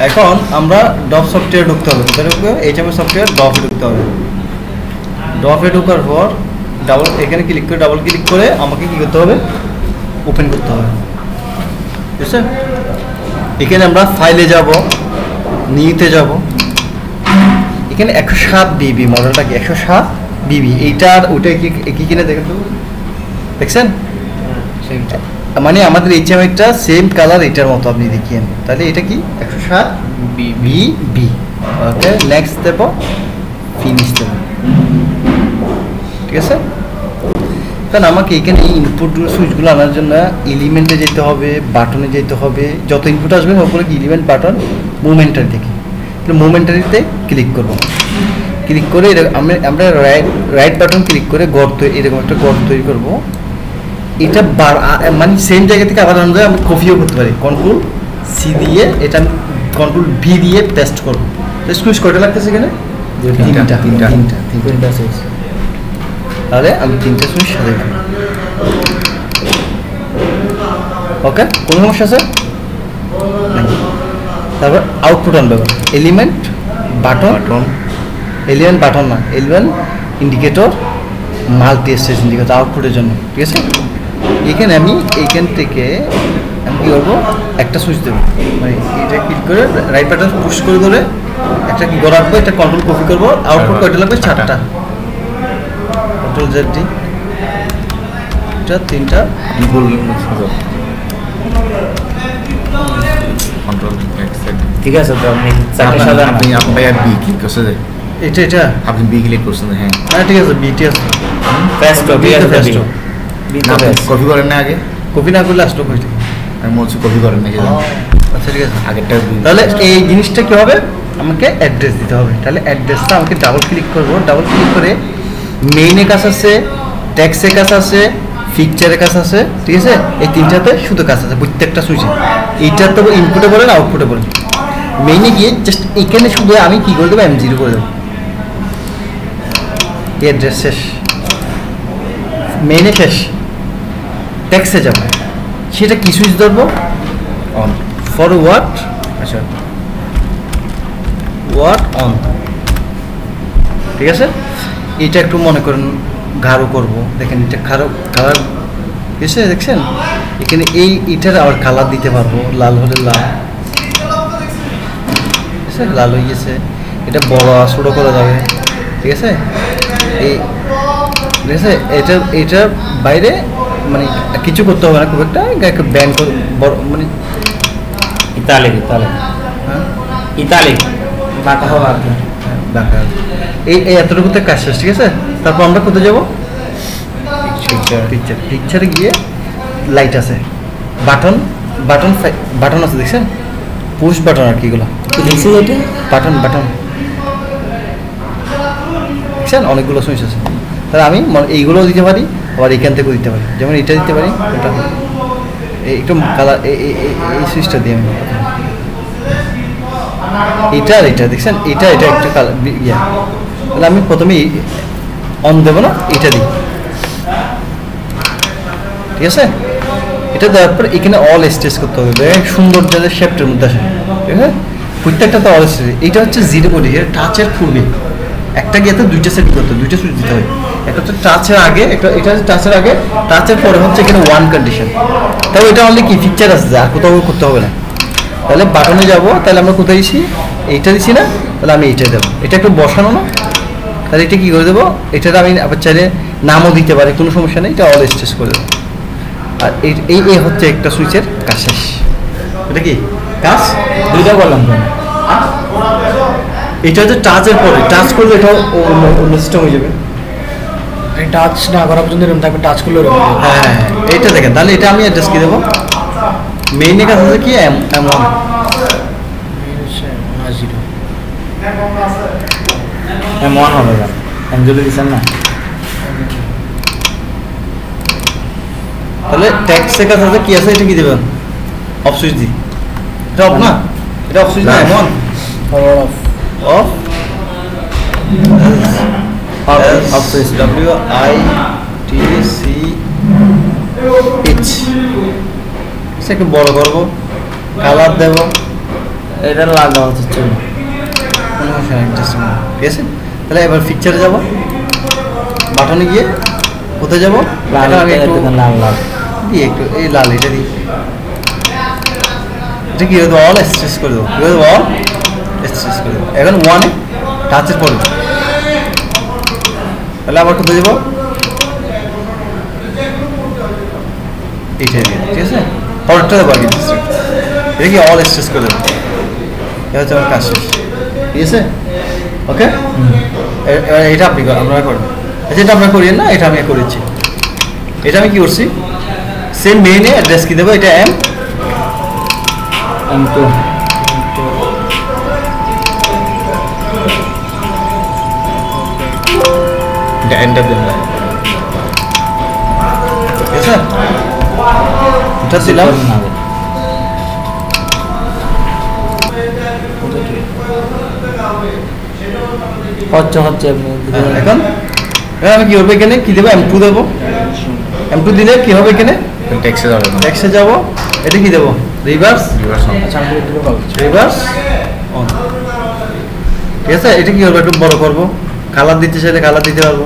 এখন আমরা depth software ঢুকতে হবে, কোথায় ঢুকবে? HMI সফটওয়্যার ডপে ঢুকতে হবে। ডপে ঢোকার পর এখানে ক্লিক করে ডাবল ক্লিক করে আমাকে কি করতে হবে? ওপেন করতে হবে, ঠিক আছে? এখানে আমরা ফাইলে যাব, নিউতে যাব, এখানে 107 বিবি মডেলটা কি 107 বিবি, এইটার ওইটা কি কিনে দেখেন তো, দেখছেন? মানে আমাদের HMI-টা সেম কালার এটার মতো আপনি দেখিয়েন, তাহলে এটা কি 107 বিবি। ওকে, নেক্সট দেব, ফিনিশ দেব, ঠিক আছে? কারণ আমাকে এখানে এই ইনপুট সুইচগুলো আনার জন্য এলিমেন্টে যেতে হবে, বাটনে যেতে হবে, যত ইনপুট আসবে সবগুলো কি এলিমেন্ট, বাটন, মুভমেন্টারি দেখি। তাহলে মুভমেন্টারিতে ক্লিক করব, ক্লিক করে আমরা রাইট বাটন ক্লিক করে গর্ত, এরকম একটা গর্ত তৈরি করব। এটা মানে সেম জায়গা থেকে আবার আমরা আমি কপিও করতে পারি, কন্ট্রোল সি দিয়ে এটা আমি কন্ট্রোল ভি দিয়ে পেস্ট করবো। সুইচ কয়টা লাগতেছে এখানে? তিনটা সুইচ। তাহলে আমি 3টা সুইচ সাজাই দেব। ওকে, কোনো সমস্যা আছে? তারপর আউটপুট আনবে, এলিমেন্ট বাটন, এলিমেন্ট বাটন না, element indicator, multi stage indicator আউটপুটের জন্য, ঠিক আছে? এখানে আমি এইখান থেকে আমি কী করবো? একটা সুইচ দেবো, মানে এটা ক্লিক করে রাইট বাটন পুশ করে ধরে একটা কি করে রাখবো, এটা কন্ট্রোল কপি করবো। আউটপুট কয়টা লাগবে? 4টা। কন্ট্রোল জেড ডি, এটা 3টা। ঠিক আছে, তো আপনি বি ক্লিক করছেন, এটা আপনি বি ক্লিক করছেন। হ্যাঁ ঠিক আছে, বিটি আছে, কপি করেন না আগে? কপি না করলে আসলো কইতে আমি বলছি কপি করেন না। আচ্ছা ঠিক আছে, আগেরটা। তাহলে এই জিনিসটা কি হবে? আমাকে অ্যাড্রেস দিতে হবে। তাহলে অ্যাড্রেসটা আমাকে ডাবল ক্লিক করবো, ডাবল ক্লিক করে মেইনের কাজ আছে, ট্যাক্সের কাজ আছে, ফিকচারের কাজ আছে, ঠিক আছে? এই 3টাতে শুধু কাজ আছে প্রত্যেকটা সুইচে। এইটার তো ইনপুটে বলেন, আউটপুটে বলেন। মেইনে গিয়ে জাস্ট এখানে শুধু আমি কি করে দেবো? M0 করে দেবো, অ্যাড্রেস শেষ, মেইনে শেষ। ট্যাক্সে যাবো, সেটা কি সুইচ ধরবো? অন, ফরওয়ার্ড, আচ্ছা ওয়ার্ড অন, ঠিক আছে? এটা একটু মনে করেন গাঢ় করব, দেখেন এটা কালার এসে দেখছেন এখানে এটার আবার কালার দিতে পারবো, লাল হলে লাল, ঠিক আছে? লাল হয়ে গেছে, এটা বড় ছোটো করা যাবে, ঠিক আছে? ঠিক আছে, এটার বাইরে মানে কিছু করতে হবে না খুব একটা, ব্যান্ড বড় মানে ইতালিক হ্যাঁ ইতালিক বাঁকা হওয়া আর কি, বাঁকা। এই এতটুকুতে কাজ শেষ, ঠিক আছে? তারপর আমরা কোথায় যাবো? পিকচারে গিয়ে লাইট আছে, বাটন আছে, দেখছেন? পুশ বাটন আর কি, এগুলো বাটন দেখছেন? অনেকগুলো সুইচ আছে। তাহলে আমি এইগুলোও দিতে পারি, আবার এখান থেকেও দিতে পারি, যেমন এটা দিতে পারি, ওটা একটু কালার এই সুইচটা দিয়ে আমি এটা আর এটা, দেখছেন? এটা একটু কালার ইয়া। তাহলে আমি প্রথমে অন দেবো না, এটা দিই, ঠিক আছে? এটা দেওয়ার পর এখানে অল স্টেজ করতে হবে, সুন্দর যাতে শেপটের মধ্যে আসে, ঠিক আছে? প্রত্যেকটা তো অল স্টেজ। এইটা হচ্ছে 0 বডি, এটা টাচের পূর্বে একটা গিয়েতে 2টা সেট করতে, 2টা সুইচ দিতে হয়। একটা হচ্ছে টাচের আগে, এটা হচ্ছে টাচের আগে, টাচের পরে হচ্ছে এখানে 1 কন্ডিশন। তাহলে এটা অনলি কি ফিকচার আছে, আর কোথাও করতে হবে না। তাহলে বাটনে যাব, তাহলে আমরা কোথায় দিছি? এইটা দিছি না, তাহলে আমি এইটাই দেবো। এটা একটু বসানো না, তাহলে এটা কী করে দেবো? এটাতে আমি আবার চাইলে নামও দিতে পারি, কোনো সমস্যা নেই, এটা অল স্টেজ করে দেবো। আর এই হচ্ছে একটা সুইচের কাজ শেষ। এটা কি কাজ? 2টা বললাম তো। এটা হচ্ছে টাচের পরে, টাচ করলে এটাও অন্য সিস্টেম হয়ে যাবে। টাচ না করা পর্যন্ত এরকম থাকবে, টাচ করলে হ্যাঁ, এইটা দেখেন। তাহলে এটা আমি অ্যাড্রেস কি দেবো? মেইনের কাজ আছে কি M1, M1 হবে না, M0 দিচ্ছেন না। তাহলে ট্যাক্সের কাজ আছে কি আছে? এটা কি দেবেন? অফ সুইচ দিই, এটা অফ না, এটা অফ সুইচ না, M1 অফ সুইচ, WITCH। একটু বড় করবো, কালার দেব, এটা লাগা হচ্ছে চলো কোনো সমস্যা নেই ঠিক আছে তাহলে এবার পিকচারে যাব বাটনে গিয়ে কোথায় যাব লাল আমি একটু লাল লাল দিয়ে একটু এই লাল এটা দিই এটা কি হতো অল স্ট্রেস করে দেবো কি হতো অল স্ট্রেস করে দেবো এখন ওয়ানে টাচের পরে তাহলে আবার কোথায় যাবো এইটা দিয়ে ঠিক আছে পরেরটা দেবো আগে এটা কি অল স্ট্রেস করে দেবো এটা হচ্ছে আমার কাজ শেষ ঠিক আছে ওকে এবার এটা আপনি আপনারা করেন যেটা আমরা করি না এটা আমি করেছি এটা আমি কি করছি সেম মেইনে অ্যাড্রেস কি দেবো এটা M2 এটা এন্টার দেন ঠিক আছে এটা দিলাম হচ্ছে এখন আমি কি করবো এখানে কি দেবো M2 দেবো M2 দিলে কি হবে এখানে টেক্সে যাবো এটা কি দেবো রিভার্স রিভার্স অন ঠিক আছে এটা কি করবো একটু বড় করবো কালার দিতে চাইলে কালার দিতে পারবো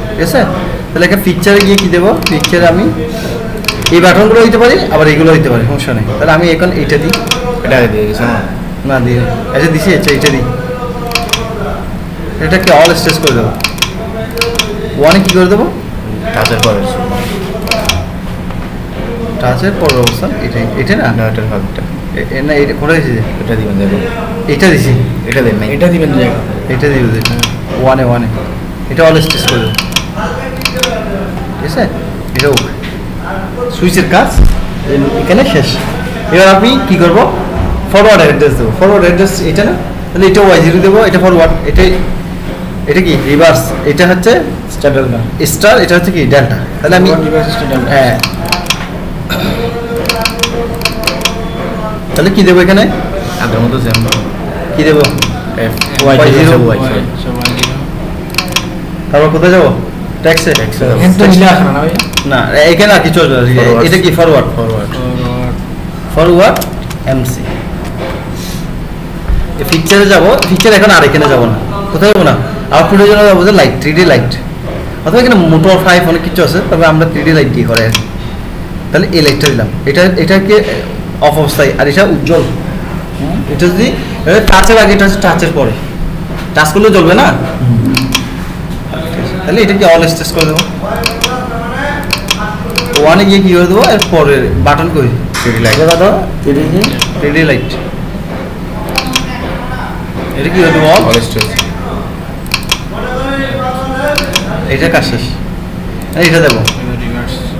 ঠিক আছে তাহলে একটা পিকচারে গিয়ে কি দেবো পিকচারে আমি এই বাটনগুলো হইতে পারি আবার এইগুলো হইতে পারি সমস্যা নেই তাহলে আমি এখন এইটা দিই এটা দিয়ে দিয়েছি না দিয়ে এটা দিছি এইটা দিই এটাকে অল স্ট্রেস করে দেবো ওয়ানে কি করে দেবো টাচের পরের অবস্থান এটাই এটা না এটার ভাগটা না এটা কোথায় দিয়েছি এটা দিবেন দেখো এটা দিছি এটা দেন না এটা দিবেন এটা দিবেন ওয়ানে এটা অল স্ট্রেস করে দেবো ঠিক আছে এটা ওকে সুইচের কাজ এখানে শেষ এবার আমি কি করব ফরওয়ার্ড অ্যাড্রেস দেবো ফরওয়ার্ড অ্যাড্রেস এটা না তাহলে এটা Y0 দেবো এটা ফরওয়ার্ড এটা কি রিভার্স এটা হচ্ছে স্টার এটা হচ্ছে কি ডেল্টা তাহলে আমি হ্যাঁ তাহলে কি দেবো এখানে আগের মতো সেম কি দেবো Y0 তারপর কোথায় যাবো ট্যাক্সে না এখানে আর কি চলবে এটা কি ফরওয়ার্ড এমসি পিকচারে যাবো পিকচার এখন আর এখানে যাবো না কোথায় যাবো না আউটপুটের জন্য যাবো যে লাইট 3D লাইট অথবা এখানে মোটর 5 অনেক কিছু আছে তবে আমরা 3D লাইট দিয়ে করে আর কি তাহলে এই লাইটটা দিলাম এটাকে অফ অবস্থায় আর এটা উজ্জ্বল এটা যদি টাচের আগে এটা হচ্ছে টাচের পরে টাচ করলে জ্বলবে না তাহলে এটাকে অল স্ট্রেস করে দেবো ওয়ানে গিয়ে কি করে দেবো এর পরে বাটন করি 3D লাইট এটা কি করে দেবো অল স্ট্রেস এটা কাজ শেষ এটা দেবো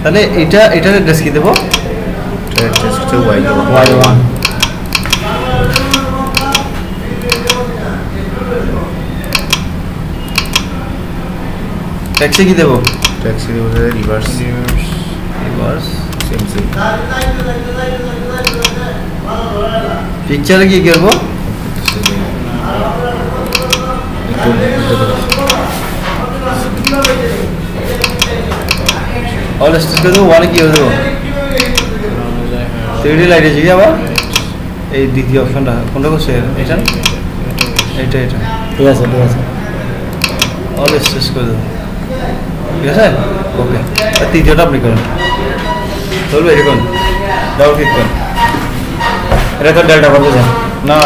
তাহলে এটার অ্যাড্রেস কি দেবো Y1 ট্যাক্সি কি দেবো রিভার্স পিকচারে কি করবো অল স্ট্রেস করে দেবো ওয়ানে কি করে দেবো 3D লাইট আছে কি আবার এই দ্বিতীয় অপশনটা কোনটা করছে এটা ঠিক আছে অল স্ট্রেস করে দেবো ঠিক আছে ওকে আর তৃতীয়টা আপনি করেন চলবে এরকম ডাবল ক্লিক করেন এটা তো ডেল্টা বলতে চান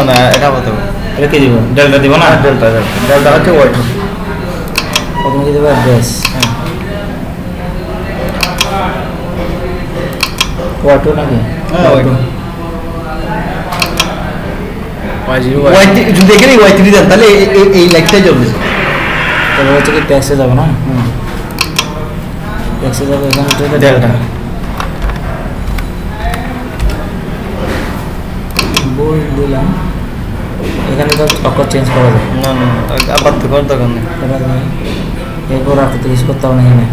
না এটা বলতে হবে এটা কি দিব ডেল্টা দিব না ডেল্টা হচ্ছে ওয়াইট প্রথমে কি দেবো অ্যাড্রেস ওয়াটো নাকি হ্যাঁ যদি এখানে Y3 দেন তাহলে এই লাইটটাই জ্বলবে তাহলে হচ্ছে কি ট্যাক্সে যাবে না ট্যাক্সে যাবে এখানে ডেল্টা বল দিলাম এখানে তো অক্ষর চেঞ্জ করা যাবে না আবার তো করার দরকার নেই এরপর আর তো কিছু করতে হবে না এখানে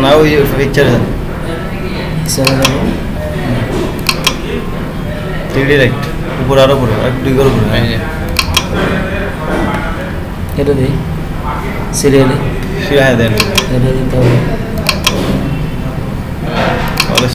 না ওই পিকচারে যান পিকচারে যাবো 3D লাইট উপর আরো উপরে আর দুই করে উপরে এটা দিই সিরিয়ালি দেন এটা দিতে হবে